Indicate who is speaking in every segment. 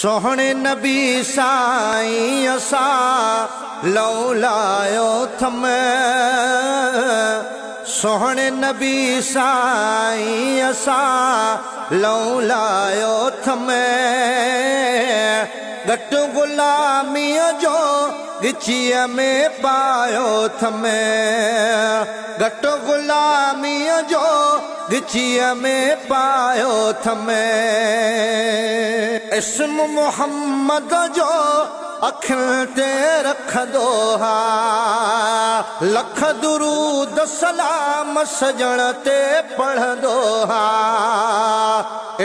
Speaker 1: सोहणे नबी साईं असा लौलायो थम। सोहणे नबी साईं असा लौलायो थम। घट गुलामीअ जो गिचीअ में पायो थम। घट गुलामीअ जो गिचीअ में पायो थम। इस्म मोहम्मद जो अखियुनि ते रखंदो हा। लख दुरूद सलाम सजण ते पढ़ंदो हा।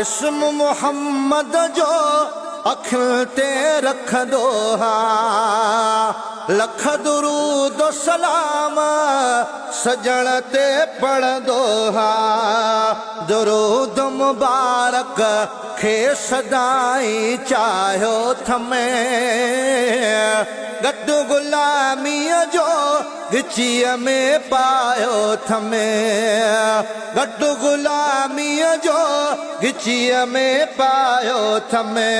Speaker 1: इस्म मोहम्मद जो अखियुनि ते रखंदो हा। लख दुरूद सलाम सजण ते पढ़ंदो हा। दुरूद मुबारक खे सदाई चाहियो थमे। घट गुलामीअ जो गिचीअ में पायो थमे। घट गुलामीअ जो गिचीअ में पायो थमे।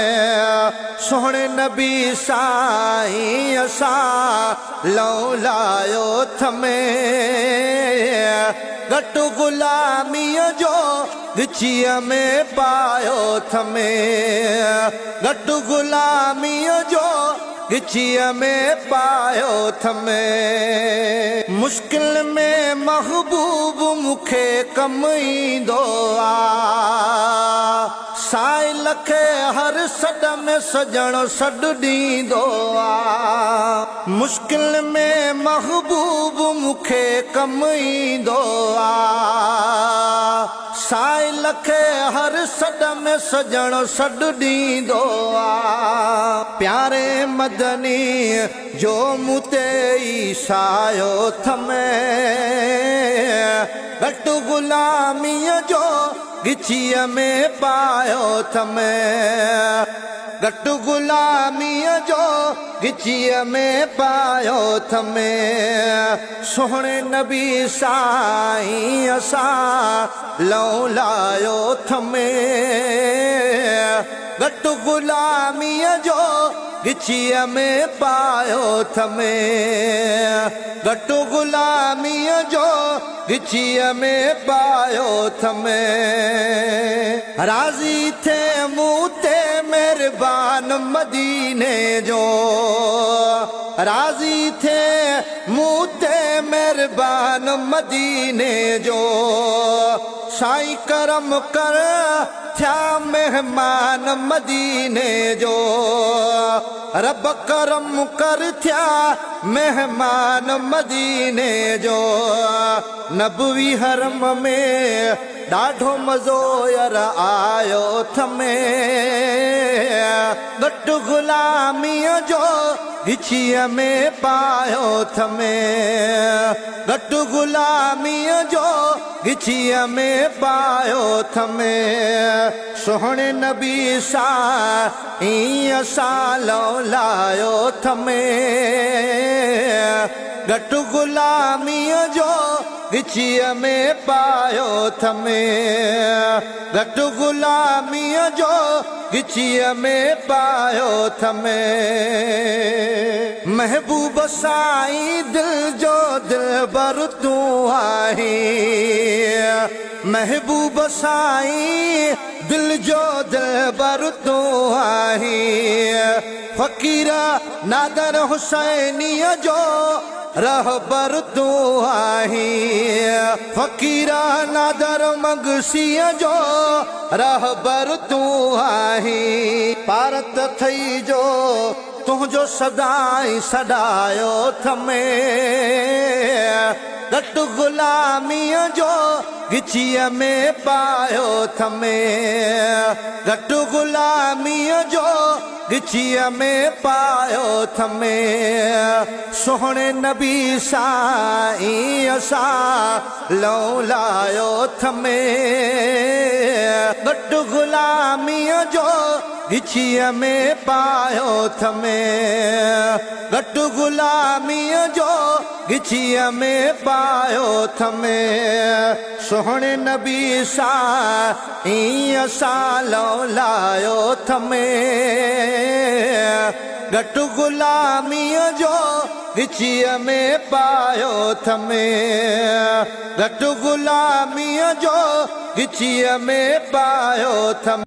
Speaker 1: सोहणे नबी साईं असा लौलायो थमे। घट गुलामीअ जो गिचीअ में पायो थमे। घट गुलामीअ जो गिचीअ में पायो थमे। मुश्किल में महबूब मुखे कम ईंदो आ। साइल खे हर सॾ में सजण सॾ ॾींदो आ। मुश्किल में महबूब मुखे कम ईंदो आ। साइल खे हर सॾ में सजण सॾ ॾींदो आ। प्यारे मदनी जो मूं ते ईसायो थमे। घट गुलामीअ जो गिचीअ में पायो थमे। घट गुलामीअ जो गिचीअ में पायो थमे। सोहणे नबी साईं असा लौलायो थमे। घट गुलामीअ जो गिचीअ में पायो थमे। घट गुलामीअ जो गिचीअ में पायो थमे। राज़ी थे मूं ते मेहरबान मदीने जो। राज़ी थे मूं ते मेहरबान मदीने जो। साईं करम कर थिया मेहमान मदीने जो। रब करम कर थिया मेहमान मदीने जो। नबवी हरम में ॾाढो मज़ो यार आयो थमे। घट गुलामीअ जो गिचीअ में पायो थमे। घट गुलामीअ जो गिचीअ में पायो थमे। सोहणे नबी साईं असा लौलायो थमे। घट गुलामीअ जो गिचीअ में पायो थमे। घट गुलामीअ जो गिचीअ में पायो थमे। महबूब साईं दिल जो दिलबर तूं आहीं। महबूब साईं दिल जो दिलबर तूं आहीं। फ़कीर नादर हुसैनीअ जो रहबर तूं आहीं। फ़कीर नादर मगसीअ जो रहबर तूं आहीं। भारत थई जो तुंहिंजो सदाई सॾायो थमे। घट गुलामीअ जो गिचीअ में पायो थमे। घट गुलामीअ जो गिचीअ में पायो थमे। सोहणे नबी साईं असा लौलायो थमे। घट गुलामीअ जो गिचीअ में पायो थमे। घट गुलामीअ जो गिचीअ में पायो थमे। सोहणे नबी साईं असा लौलायो थमे। घटि ग़ुलामीअ जो गिचीअ में पायो थमे घटि ग़ुलामीअ जो गिचीअ में पायो थमे